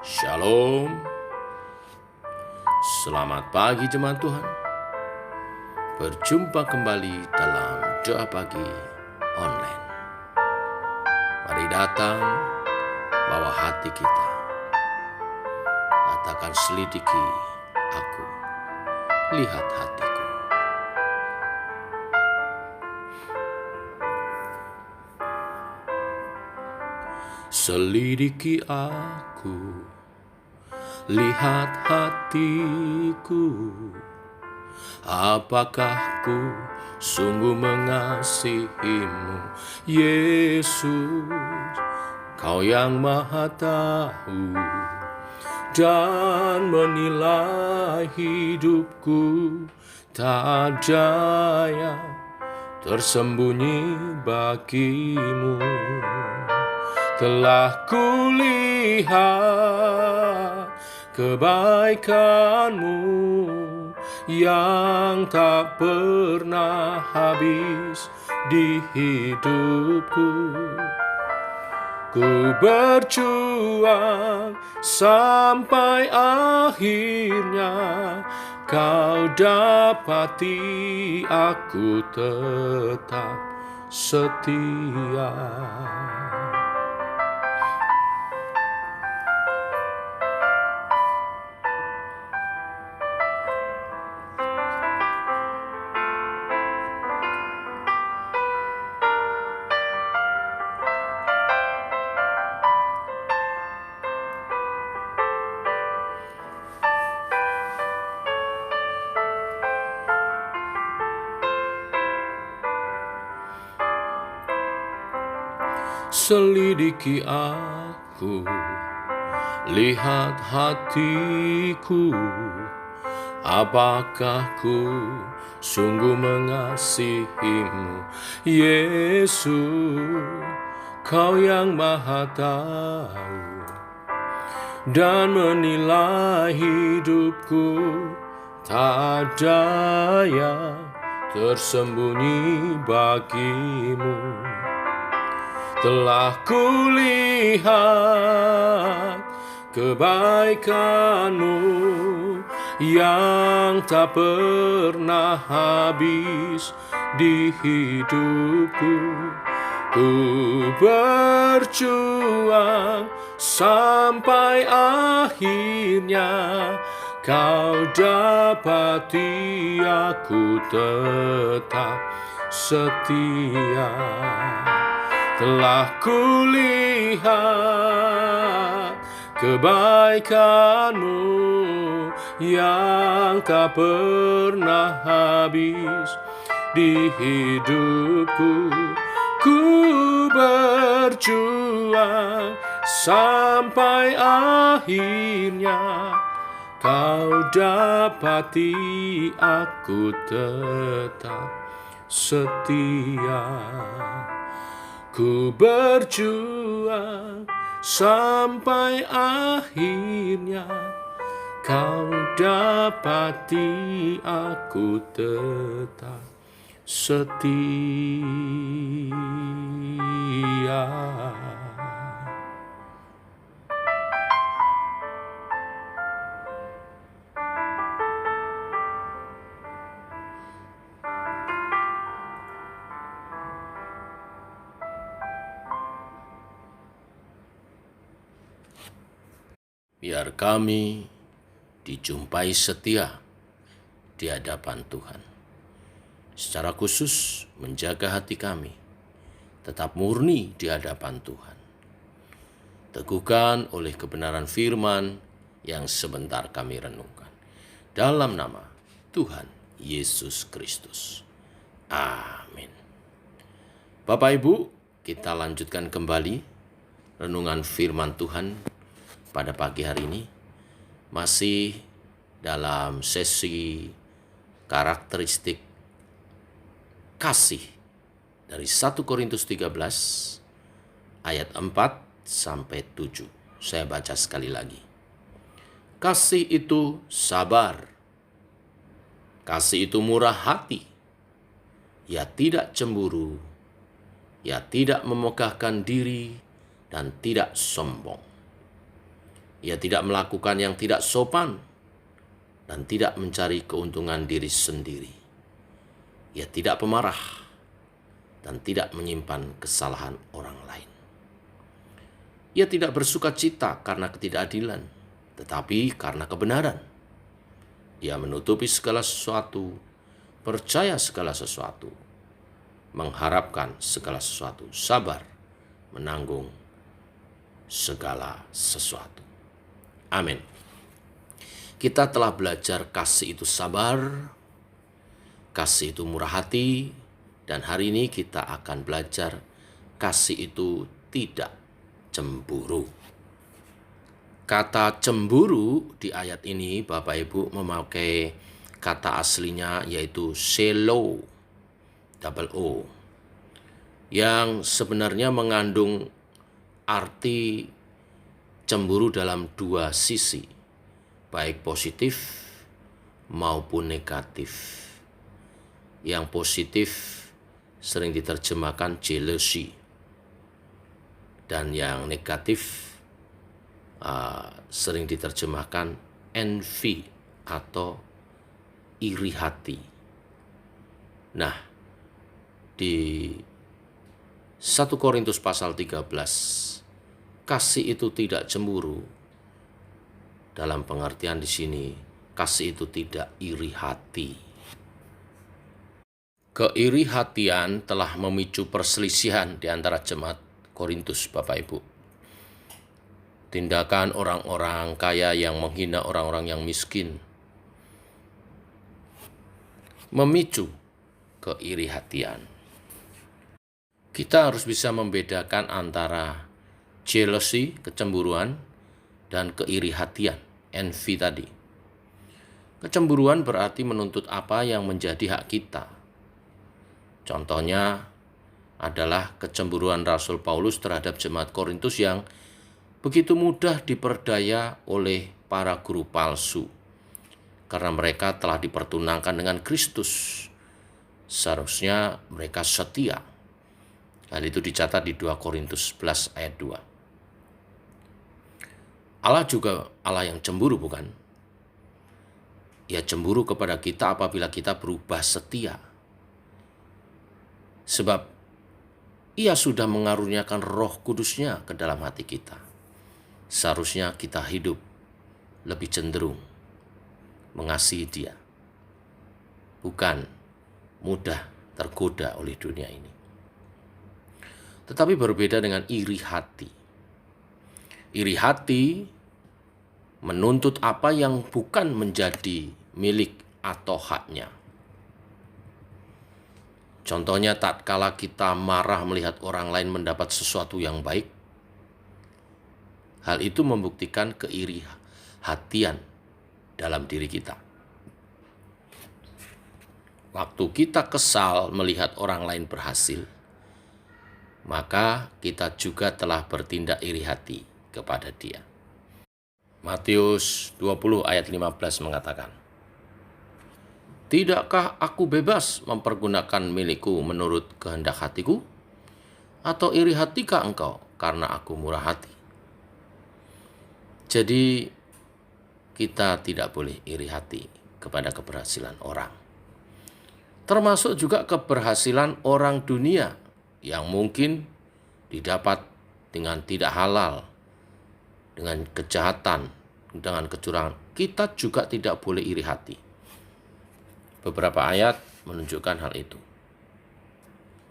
Shalom. Selamat pagi jemaat Tuhan. Berjumpa kembali dalam doa pagi online. Mari datang, bawa hati kita. Katakan, selidiki aku, lihat hatiku. Selidiki aku, lihat hatiku, apakah ku sungguh mengasihimu, Yesus, Kau yang Maha Tahu dan menilai hidupku, tak ada yang tersembunyi bagimu. Telah kulihat kebaikanmu yang tak pernah habis di hidupku. Ku berjuang sampai akhirnya Kau dapati aku tetap setia. Selidiki aku, lihat hatiku, apakah ku sungguh mengasihimu, Yesus, Kau yang Maha Tahu dan menilai hidupku, tak ada yang tersembunyi bagimu. Telah kulihat kebaikanmu yang tak pernah habis di hidupku. Ku berjuang sampai akhirnya Kau dapati aku tetap setia. Telah kulihat kebaikanmu yang tak pernah habis di hidupku. Ku berjuang sampai akhirnya Kau dapati aku tetap setia. Ku berjuang sampai akhirnya Kau dapati aku tetap setia. Biar kami dijumpai setia di hadapan Tuhan. Secara khusus menjaga hati kami tetap murni di hadapan Tuhan. Teguhkan oleh kebenaran firman yang sebentar kami renungkan. Dalam nama Tuhan Yesus Kristus. Amin. Bapak Ibu, kita lanjutkan kembali renungan firman Tuhan pada pagi hari ini, masih dalam sesi karakteristik kasih dari 1 Korintus 13 ayat 4 sampai 7. Saya baca sekali lagi. Kasih itu sabar. Kasih itu murah hati. Ia tidak cemburu. Ia tidak memegahkan diri dan tidak sombong. Ia tidak melakukan yang tidak sopan dan tidak mencari keuntungan diri sendiri. Ia tidak pemarah dan tidak menyimpan kesalahan orang lain. Ia tidak bersuka cita karena ketidakadilan, tetapi karena kebenaran. Ia menutupi segala sesuatu, percaya segala sesuatu, mengharapkan segala sesuatu, sabar, menanggung segala sesuatu. Amin. Kita telah belajar kasih itu sabar, kasih itu murah hati, dan hari ini kita akan belajar kasih itu tidak cemburu. Kata cemburu di ayat ini Bapak Ibu memakai kata aslinya yaitu selo, double O, yang sebenarnya mengandung arti cemburu dalam dua sisi, baik positif maupun negatif. Yang positif sering diterjemahkan jealousy, dan yang negatif sering diterjemahkan envy atau iri hati. Nah, di 1 Korintus pasal 13, kasih itu tidak cemburu. Dalam pengertian di sini, kasih itu tidak iri hati. Keirihatian telah memicu perselisihan di antara jemaat Korintus, Bapak Ibu. Tindakan orang-orang kaya yang menghina orang-orang yang miskin memicu keirihatian. Kita harus bisa membedakan antara jealousy, kecemburuan, dan keirihatian, envy tadi. Kecemburuan berarti menuntut apa yang menjadi hak kita. Contohnya adalah kecemburuan Rasul Paulus terhadap jemaat Korintus yang begitu mudah diperdaya oleh para guru palsu karena mereka telah dipertunangkan dengan Kristus. Seharusnya mereka setia. Hal itu dicatat di 2 Korintus 11 ayat 2. Allah juga Allah yang cemburu, bukan? Ia cemburu kepada kita apabila kita berubah setia. Sebab Ia sudah mengaruniakan Roh Kudus-Nya ke dalam hati kita. Seharusnya kita hidup lebih cenderung mengasihi Dia, bukan mudah tergoda oleh dunia ini. Tetapi berbeda dengan iri hati. Iri hati menuntut apa yang bukan menjadi milik atau haknya. Contohnya tatkala kita marah melihat orang lain mendapat sesuatu yang baik, hal itu membuktikan keirihatian dalam diri kita. Waktu kita kesal melihat orang lain berhasil, maka kita juga telah bertindak iri hati kepada dia. Matius 20 ayat 15 mengatakan, "Tidakkah aku bebas mempergunakan milikku menurut kehendak hatiku? Atau iri hatikah engkau karena aku murah hati?" Jadi kita tidak boleh iri hati kepada keberhasilan orang. Termasuk juga keberhasilan orang dunia yang mungkin didapat dengan tidak halal, dengan kejahatan, dengan kecurangan. Kita juga tidak boleh iri hati. Beberapa ayat menunjukkan hal itu.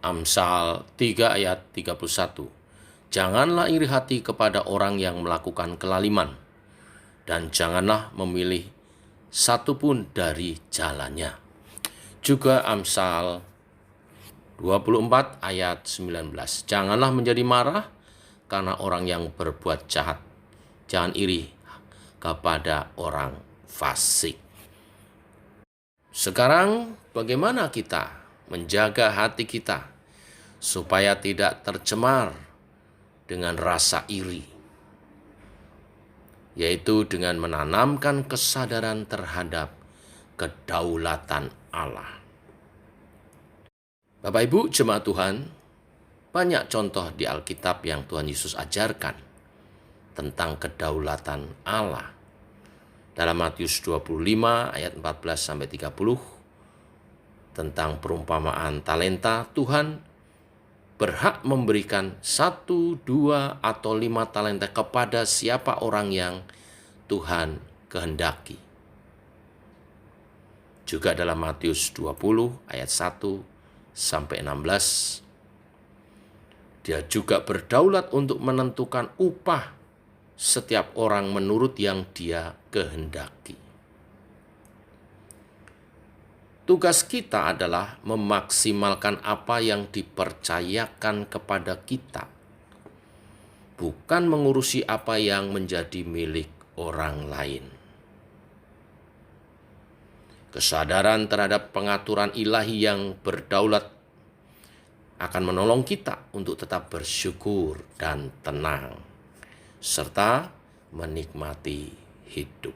Amsal 3 ayat 31. "Janganlah iri hati kepada orang yang melakukan kelaliman, dan janganlah memilih satu pun dari jalannya." Juga Amsal 24 ayat 19. "Janganlah menjadi marah karena orang yang berbuat jahat. Jangan iri kepada orang fasik." Sekarang bagaimana kita menjaga hati kita supaya tidak tercemar dengan rasa iri? Yaitu dengan menanamkan kesadaran terhadap kedaulatan Allah. Bapak Ibu jemaat Tuhan, banyak contoh di Alkitab yang Tuhan Yesus ajarkan tentang kedaulatan Allah. Dalam Matius 25 ayat 14 sampai 30 tentang perumpamaan talenta, Tuhan berhak memberikan 1, 2, atau 5 talenta kepada siapa orang yang Tuhan kehendaki. Juga dalam Matius 20 ayat 1 sampai 16, Dia juga berdaulat untuk menentukan upah setiap orang menurut yang Dia kehendaki. Tugas kita adalah memaksimalkan apa yang dipercayakan kepada kita, bukan mengurusi apa yang menjadi milik orang lain. Kesadaran terhadap pengaturan ilahi yang berdaulat akan menolong kita untuk tetap bersyukur dan tenang, serta menikmati hidup.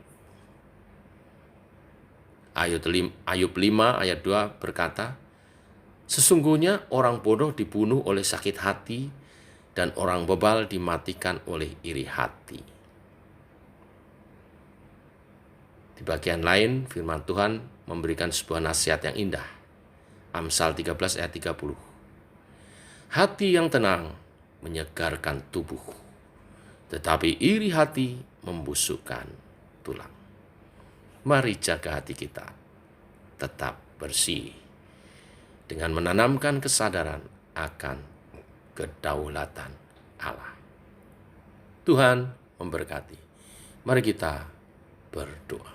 Ayub 5 ayat 2 berkata, sesungguhnya orang bodoh dibunuh oleh sakit hati dan orang bebal dimatikan oleh iri hati. Di bagian lain, firman Tuhan memberikan sebuah nasihat yang indah. Amsal 13 ayat 30. Hati yang tenang menyegarkan tubuh, tetapi iri hati membusukkan tulang. Mari jaga hati kita tetap bersih dengan menanamkan kesadaran akan kedaulatan Allah. Tuhan memberkati. Mari kita berdoa.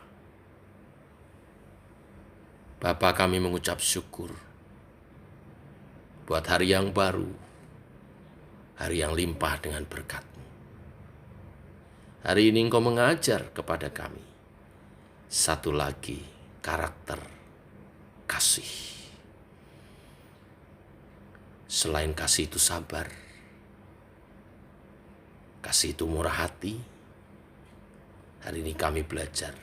Bapa, kami mengucap syukur buat hari yang baru, hari yang limpah dengan berkat-Mu. Hari ini Engkau mengajar kepada kami satu lagi karakter kasih. Selain kasih itu sabar, kasih itu murah hati, hari ini kami belajar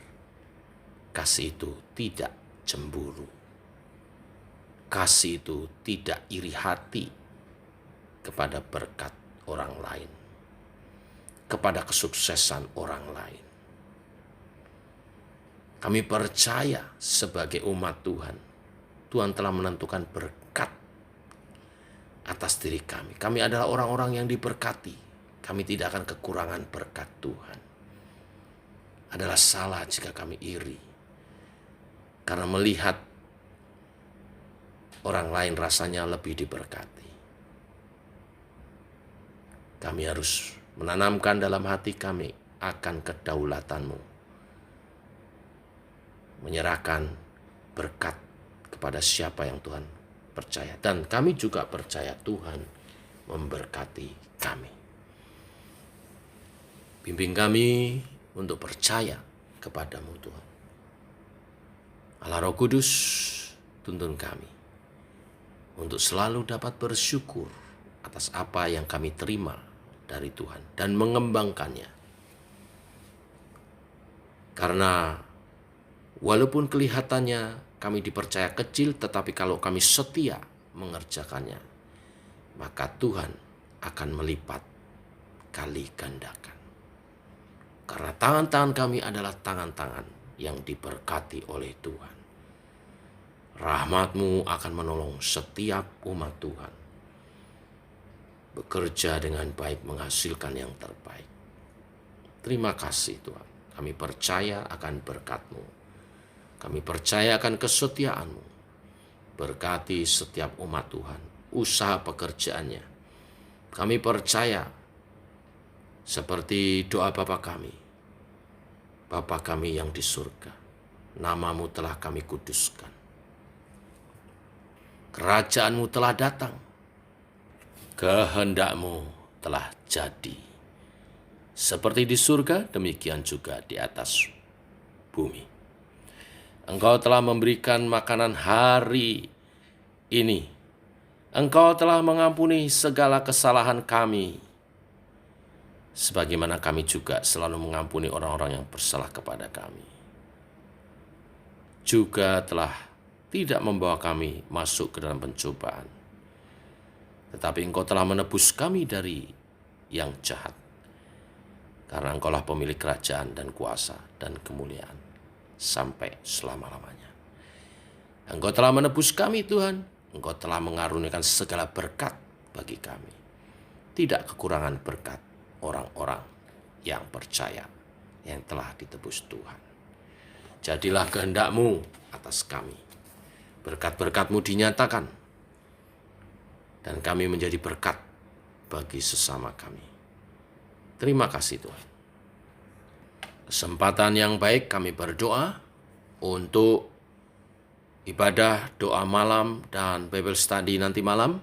kasih itu tidak cemburu. Kasih itu tidak iri hati kepada berkat orang lain, kepada kesuksesan orang lain. Kami percaya sebagai umat Tuhan, Tuhan telah menentukan berkat atas diri kami. Kami adalah orang-orang yang diberkati. Kami tidak akan kekurangan berkat Tuhan. Adalah salah jika kami iri, karena melihat orang lain rasanya lebih diberkati. Kami harus menanamkan dalam hati kami akan kedaulatan-Mu, menyerahkan berkat kepada siapa yang Tuhan percaya. Dan kami juga percaya Tuhan memberkati kami. Bimbing kami untuk percaya kepada-Mu Tuhan. Allah Roh Kudus, tuntun kami untuk selalu dapat bersyukur atas apa yang kami terima dari Tuhan dan mengembangkannya. Karena walaupun kelihatannya kami dipercaya kecil, tetapi kalau kami setia mengerjakannya, maka Tuhan akan melipat kali gandakan. Karena tangan-tangan kami adalah tangan-tangan yang diberkati oleh Tuhan. Rahmat-Mu akan menolong setiap umat Tuhan bekerja dengan baik, menghasilkan yang terbaik. Terima kasih Tuhan. Kami percaya akan berkat-Mu. Kami percaya akan kesetiaan-Mu. Berkati setiap umat Tuhan, usaha pekerjaannya. Kami percaya seperti doa Bapa kami. Bapa kami yang di surga, nama-Mu telah kami kuduskan. Kerajaan-Mu telah datang. Kehendak-Mu telah jadi. Seperti di surga, demikian juga di atas bumi. Engkau telah memberikan makanan hari ini. Engkau telah mengampuni segala kesalahan kami, sebagaimana kami juga selalu mengampuni orang-orang yang bersalah kepada kami. Juga telah tidak membawa kami masuk ke dalam pencobaan, tetapi Engkau telah menebus kami dari yang jahat. Karena Engkaulah pemilik kerajaan dan kuasa dan kemuliaan sampai selama-lamanya. Engkau telah menebus kami Tuhan, Engkau telah mengaruniakan segala berkat bagi kami. Tidak kekurangan berkat orang-orang yang percaya, yang telah ditebus Tuhan. Jadilah kehendak-Mu atas kami. Berkat-berkat-Mu dinyatakan, dan kami menjadi berkat bagi sesama kami. Terima kasih Tuhan. Kesempatan yang baik kami berdoa untuk ibadah doa malam dan Bible study nanti malam,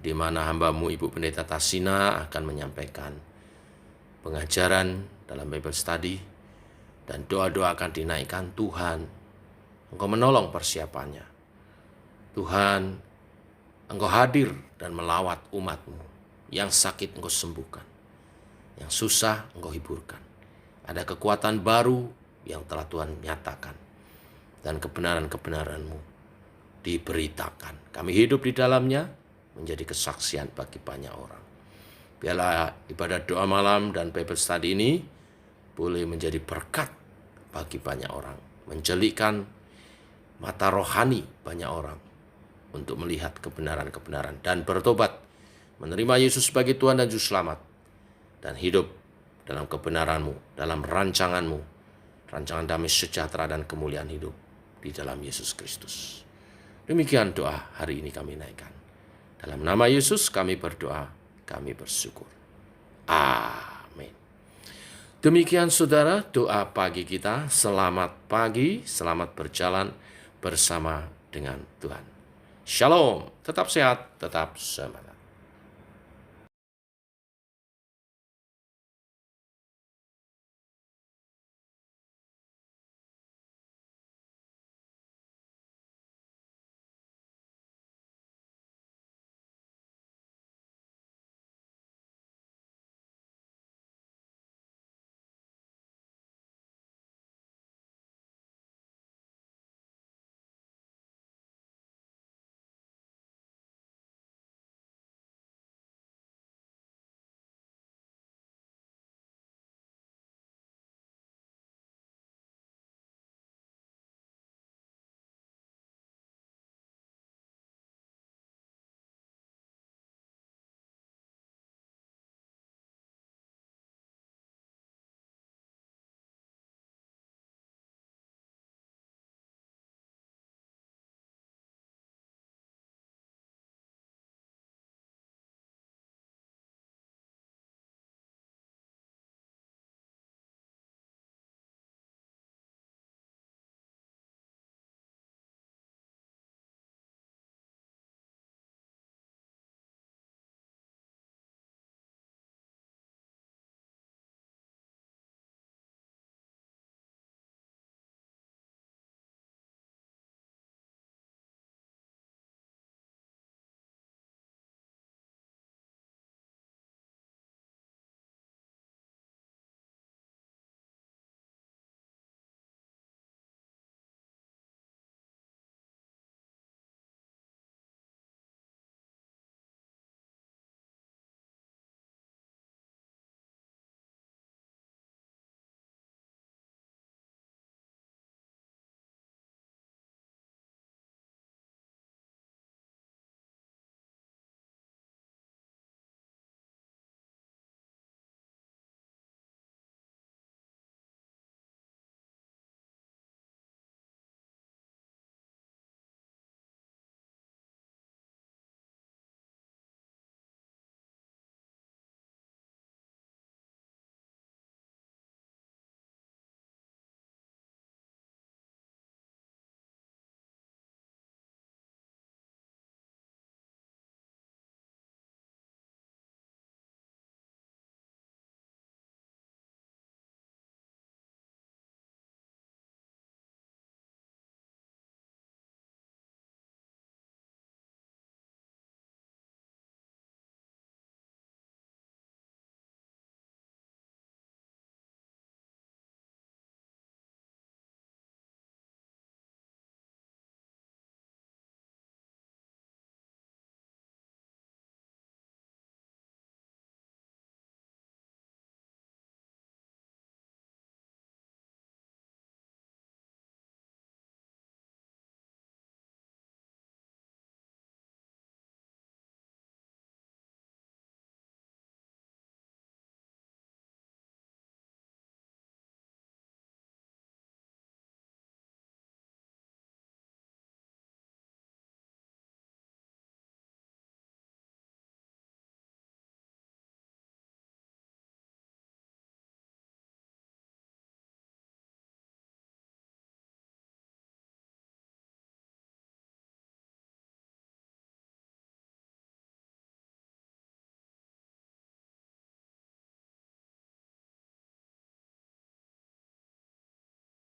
di mana hamba-Mu Ibu Pendeta Tasina akan menyampaikan pengajaran dalam Bible study, dan doa-doa akan dinaikkan. Tuhan, Engkau menolong persiapannya. Tuhan, Engkau hadir dan melawat umat-Mu. Yang sakit Engkau sembuhkan, yang susah Engkau hiburkan. Ada kekuatan baru yang telah Tuhan nyatakan, dan kebenaran-kebenaran-Mu diberitakan. Kami hidup di dalamnya, menjadi kesaksian bagi banyak orang. Biarlah ibadah doa malam dan Bible study ini boleh menjadi berkat bagi banyak orang, menjelikan mata rohani banyak orang untuk melihat kebenaran-kebenaran dan bertobat, menerima Yesus sebagai Tuhan dan Juru Selamat, dan hidup dalam kebenaran-Mu, dalam rancangan-Mu, rancangan damai sejahtera dan kemuliaan hidup di dalam Yesus Kristus. Demikian doa hari ini kami naikkan. Dalam nama Yesus kami berdoa, kami bersyukur. Amin. Demikian saudara doa pagi kita. Selamat pagi, selamat berjalan bersama dengan Tuhan. Shalom, tetap sehat, tetap semangat.